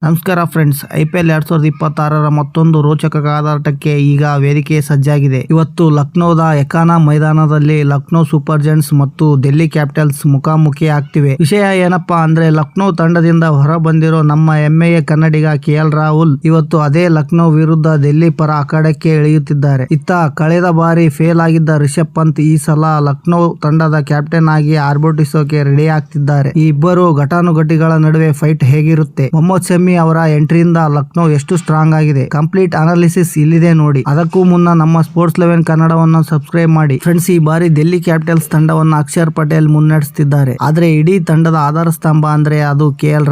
ನಮಸ್ಕಾರ friends, IPL 2026ರ ಮತ್ತೊಂದು ರೋಚಕ ಕಾದಾಟಕ್ಕೆ ಈಗ ವೇದಿಕೆ ಸಜ್ಜಾಗಿದೆ. ಇವತ್ತು ಲಕ್ನೋದ ಎಕಾನಾ ಮೈದಾನದಲ್ಲಿ ಲಕ್ನೋ ಸೂಪರ್ ಜೈಂಟ್ಸ್ ಮತ್ತು ಡೆಲ್ಲಿ ಕ್ಯಾಪಿಟಲ್ಸ್ ಮುಖಾಮುಖಿ ಆಗ್ತಿವೆ. ವಿಷಯ ಏನಪ್ಪಾ ಅಂದ್ರೆ, ಲಕ್ನೋ ತಂಡದಿಂದ ಹೊರ ಬಂದಿರೋ ನಮ್ಮ ಹೆಮ್ಮೆಯ ಕನ್ನಡಿಗ KL ರಾಹುಲ್ ಇವತ್ತು ಅದೇ ಲಕ್ನೋ ವಿರುದ್ಧ ಡೆಲ್ಲಿ ಪರ ಅಖಾಡಕ್ಕೆ ಇಳಿಯುತ್ತಿದ್ದಾರೆ. ಇತ್ತ ಕಳೆದ ಬಾರಿ ಫೇಲ್ ಆಗಿದ್ದ ರಿಷಬ್ ಪಂತ್ ಈ ಸಲ ಲಕ್ನೋ ತಂಡದ ಕ್ಯಾಪ್ಟನ್ ಆಗಿ ಆರ್ಭಟಿಸೋಕೆ ರೆಡಿ ಆಗ್ತಿದ್ದಾರೆ. ಈ ಇಬ್ಬರು ಘಟಾನುಘಟಿಗಳ ನಡುವೆ ಫೈಟ್ ಹೇಗಿರುತ್ತೆ? ಮೊಹಮ್ಮದ್ ಶಮಿ ಅವರ ಎಂಟ್ರಿಯಿಂದ ಲಕ್ನೋ ಎಷ್ಟು ಸ್ಟ್ರಾಂಗ್ ಆಗಿದೆ? ಕಂಪ್ಲೀಟ್ ಅನಾಲಿಸಿಸ್ ಇಲ್ಲಿದೆ ನೋಡಿ. ಅದಕ್ಕೂ ಮುನ್ನ ನಮ್ಮ ಸ್ಪೋರ್ಟ್ಸ್ 11 ಕನ್ನಡವನ್ನು ಸಬ್ಸ್ಕ್ರೈಬ್ ಮಾಡಿ. ಫ್ರೆಂಡ್ಸ್, ಈ ಬಾರಿ ಡೆಲ್ಲಿ ಕ್ಯಾಪಿಟಲ್ಸ್ ತಂಡವನ್ನು ಅಕ್ಷರ್ ಪಟೇಲ್ ಮುನ್ನಡೆಸುತ್ತಿದ್ದಾರೆ. ಆದ್ರೆ ಇಡೀ ತಂಡದ ಆಧಾರ ಸ್ತಂಭ ಅಂದ್ರೆ ಅದು KL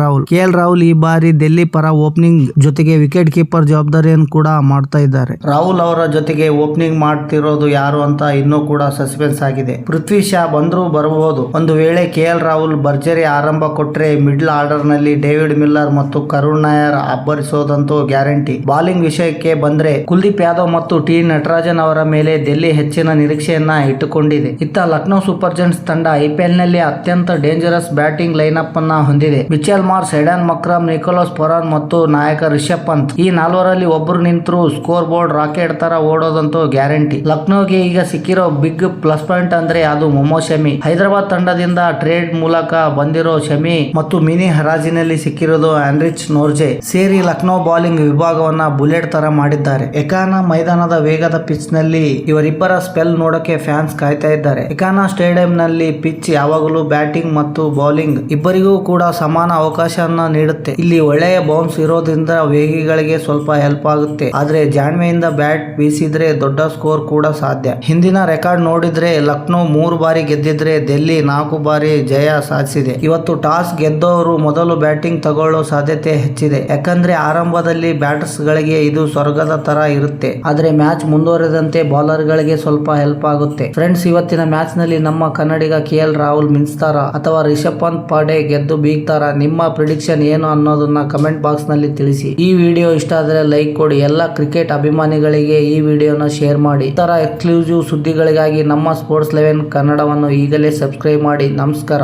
ರಾಹುಲ್ ಈ ಬಾರಿ ಡೆಲ್ಲಿ ಪರ ಓಪನಿಂಗ್ ಜೊತೆಗೆ ವಿಕೆಟ್ ಕೀಪರ್ ಜವಾಬ್ದಾರಿಯನ್ನು ಕೂಡ ಮಾಡ್ತಾ ಇದ್ದಾರೆ. ರಾಹುಲ್ ಅವರ ಜೊತೆಗೆ ಓಪನಿಂಗ್ ಮಾಡ್ತಿರೋದು ಯಾರು ಅಂತ ಇನ್ನೂ ಕೂಡ ಸಸ್ಪೆನ್ಸ್ ಆಗಿದೆ. ಪೃಥ್ವಿ ಶಾ ಬಂದ್ರೂ ಬರಬಹುದು. ಒಂದು ವೇಳೆ KL ರಾಹುಲ್ ಭರ್ಜರಿ ಆರಂಭ ಕೊಟ್ರೆ ಮಿಡ್ಲ್ ಆರ್ಡರ್ ನಲ್ಲಿ ಡೇವಿಡ್ ಮಿಲ್ಲರ್ ಮತ್ತು ಕರುಣ್ ನಾಯರ್ ಅಬ್ಬರಿಸೋದಂತೂ ಗ್ಯಾರಂಟಿ. ಬಾಲಿಂಗ್ ವಿಷಯಕ್ಕೆ ಬಂದ್ರೆ ಕುಲ್ದೀಪ್ ಯಾದವ್ ಮತ್ತು ಟಿ ನಟರಾಜನ್ ಅವರ ಮೇಲೆ ಡೆಲ್ಲಿ ಹೆಚ್ಚಿನ ನಿರೀಕ್ಷೆಯನ್ನ ಇಟ್ಟುಕೊಂಡಿದೆ. ಇತ್ತ ಲಕ್ನೋ ಸೂಪರ್ ಜೈಂಟ್ಸ್ ತಂಡ IPL ನಲ್ಲಿ ಅತ್ಯಂತ ಡೇಂಜರಸ್ ಬ್ಯಾಟಿಂಗ್ ಲೈನ್ಅಪ್ ಅನ್ನ ಹೊಂದಿದೆ. Mitchell Marsh, Aiden Markram, Nicholas Pooran ಮತ್ತು ನಾಯಕ ರಿಷಬ್ ಪಂತ್ ಈ ನಾಲ್ವರಲ್ಲಿ ಒಬ್ರು ನಿಂತರೂ ಸ್ಕೋರ್ ಬೋರ್ಡ್ ರಾಕೆಟ್ ತರ ಓಡೋದಂತೂ ಗ್ಯಾರಂಟಿ. ಲಕ್ನೋಗೆ ಈಗ ಸಿಕ್ಕಿರೋ ಬಿಗ್ ಪ್ಲಸ್ ಪಾಯಿಂಟ್ ಅಂದ್ರೆ ಅದು ಮೊಹಮ್ಮದ್ ಶಮಿ. ಹೈದರಾಬಾದ್ ತಂಡದಿಂದ ಟ್ರೇಡ್ ಮೂಲಕ ಬಂದಿರೋ ಶಮಿ ಮತ್ತು ಮಿನಿ ಹರಾಜಿನಲ್ಲಿ ಸಿಕ್ಕಿರೋದು ಆಂಡ್ರಿಚ್ ನೋರ್ಜೆ ಸೇರಿ ಲಕ್ನೋ ಬೌಲಿಂಗ್ ವಿಭಾಗವನ್ನ ಬುಲೆಟ್ ತರ ಮಾಡಿದ್ದಾರೆ. ಎಕಾನಾ ಮೈದಾನದ ವೇಗದ ಪಿಚ್ ನಲ್ಲಿ ಇವರಿಬ್ಬರ ಸ್ಪೆಲ್ ನೋಡಕ್ಕೆ ಫ್ಯಾನ್ಸ್ ಕಾಯ್ತಾ ಇದ್ದಾರೆ. ಎಕಾನಾ ಸ್ಟೇಡಿಯಂ ನಲ್ಲಿ ಪಿಚ್ ಯಾವಾಗಲೂ ಬ್ಯಾಟಿಂಗ್ ಮತ್ತು ಬೌಲಿಂಗ್ ಇಬ್ಬರಿಗೂ ಕೂಡ ಸಮಾನ ಅವಕಾಶವನ್ನ ನೀಡುತ್ತೆ. ಇಲ್ಲಿ ಒಳ್ಳೆಯ ಬೌನ್ಸ್ ಇರೋದ್ರಿಂದ ವೇಗಿಗಳಿಗೆ ಸ್ವಲ್ಪ ಹೆಲ್ಪ್ ಆಗುತ್ತೆ. ಆದ್ರೆ ಜಾಣ್ಮೆಯಿಂದ ಬ್ಯಾಟ್ ಬೀಸಿದ್ರೆ ದೊಡ್ಡ ಸ್ಕೋರ್ ಕೂಡ ಸಾಧ್ಯ. ಹಿಂದಿನ ರೆಕಾರ್ಡ್ ನೋಡಿದ್ರೆ ಲಕ್ನೋ 3 ಬಾರಿ ಗೆದ್ದಿದ್ರೆ ಡೆಲ್ಲಿ 4 ಬಾರಿ ಜಯ ಸಾಧಿಸಿದೆ. ಇವತ್ತು ಟಾಸ್ ಗೆದ್ದವರು ಮೊದಲು ಬ್ಯಾಟಿಂಗ್ ತಗೊಳ್ಳೋ ಸಾಧ್ಯತೆ ಹೆಚ್ಚಿದೆ. ಯಾಕಂದ್ರೆ ಆರಂಭದಲ್ಲಿ ಬ್ಯಾಟರ್ಸ್ ಗಳಿಗೆ ಇದು ಸ್ವರ್ಗದ ತರ ಇರುತ್ತೆ. ಆದ್ರೆ ಮ್ಯಾಚ್ ಮುಂದುವರೆದಂತೆ ಬೌಲರ್ ಗಳಿಗೆ ಸ್ವಲ್ಪ ಹೆಲ್ಪ್ ಆಗುತ್ತೆ. ಫ್ರೆಂಡ್ಸ್, ಇವತ್ತಿನ ಮ್ಯಾಚ್ ನಲ್ಲಿ ನಮ್ಮ ಕನ್ನಡಿಗ KL ರಾಹುಲ್ ಮಿಂಚ್ತಾರ ಅಥವಾ ರಿಷಬ್ ಪಂತ್ ಪಡೆ ಗೆದ್ದು ಬೀಗ್ತಾರ? ನಿಮ್ಮ ಪ್ರಿಡಿಕ್ಷನ್ ಏನು ಅನ್ನೋದನ್ನ ಕಮೆಂಟ್ ಬಾಕ್ಸ್ ನಲ್ಲಿ ತಿಳಿಸಿ. ಈ ವಿಡಿಯೋ ಇಷ್ಟ ಆದ್ರೆ ಲೈಕ್ ಕೊಡಿ. ಎಲ್ಲ ಕ್ರಿಕೆಟ್ ಅಭಿಮಾನಿಗಳಿಗೆ ಈ ವಿಡಿಯೋನ ಶೇರ್ ಮಾಡಿ. ಇತರ ಎಕ್ಸ್ಕ್ಲೂಸಿವ್ ಸುದ್ದಿಗಳಿಗಾಗಿ ನಮ್ಮ ಸ್ಪೋರ್ಟ್ಸ್ 11 ಕನ್ನಡವನ್ನು ಈಗಲೇ ಸಬ್ಸ್ಕ್ರೈಬ್ ಮಾಡಿ. ನಮಸ್ಕಾರ.